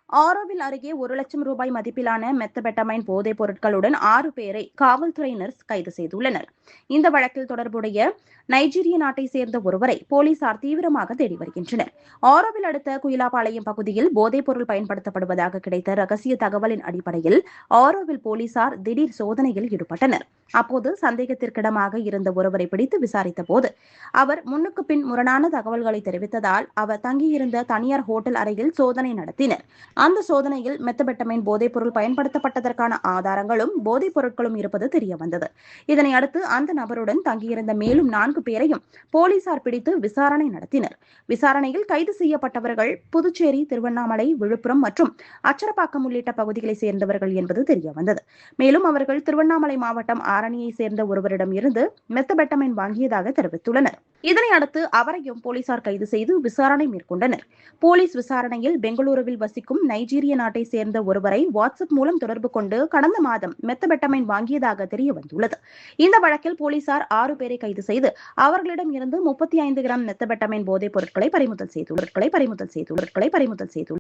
ஆரோவில் அருகே 1,00,000 ரூபாய் மதிப்பிலான மெத்தபெட்டமைன் போதைப் பொருட்களுடன் 6 பேரை காவல்துறையினர் கைது செய்துள்ளனர். இந்த வழக்கில் தொடர்புடைய நைஜீரிய நாட்டைச் சேர்ந்த ஒருவரை போலீசார் தீவிரமாக தேடி வருகின்றனர். ஆரோவில் அடுத்த குயிலாபாளையம் பகுதியில் போதைப் பொருள் பயன்படுத்தப்படுவதாக கிடைத்த ரகசிய தகவலின் அடிப்படையில் ஆரோவில் போலீசார் திடீர் சோதனையில் ஈடுபட்டனர். அப்போது சந்தேகத்திற்கிடமாக இருந்த ஒருவரை பிடித்து விசாரித்தபோது அவர் முன்னுக்கு பின் முரணான தகவல்களை தெரிவித்ததால் அவர் தங்கியிருந்த தனியார் ஹோட்டல் அறையில் சோதனை நடத்தினர். அந்த சோதனையில் மெத்தபெட்டமைன் போதைப் பொருள் பயன்படுத்தப்பட்டதற்கான ஆதாரங்களும் போதைப் பொருட்களும் இருப்பது தெரியவந்தது. இதனையடுத்து அந்த நபருடன் தங்கியிருந்த மேலும் 4 பேரையும் போலீசார் பிடித்து விசாரணை நடத்தினர். விசாரணையில் கைது செய்யப்பட்டவர்கள் புதுச்சேரி, திருவண்ணாமலை, விழுப்புரம் மற்றும் அச்சரப்பாக்கம் உள்ளிட்ட பகுதிகளைச் சேர்ந்தவர்கள் என்பது தெரியவந்தது. மேலும் அவர்கள் திருவண்ணாமலை மாவட்டம் ஆரணியை சேர்ந்த ஒருவரிடம் இருந்து மெத்தபெட்டமைன் வாங்கியதாக தெரிவித்துள்ளனர். இதனையடுத்து அவரையும் போலீசார் கைது செய்து விசாரணை மேற்கொண்டனர். போலீஸ் விசாரணையில் பெங்களூருவில் வசிக்கும் நைஜீரிய நாட்டை சேர்ந்த ஒருவரை வாட்ஸ்அப் மூலம் தொடர்பு கொண்டு கடந்த மாதம் மெத்தபெட்டமைன் வாங்கியதாக தெரியவந்துள்ளது. இந்த வழக்கில் போலீசார் 6 பேரை கைது செய்து அவர்களிடம் இருந்து 35 கிராம் மெத்தபெட்டமைன் போதைப் பொருட்களை பறிமுதல் செய்துள்ளனர்.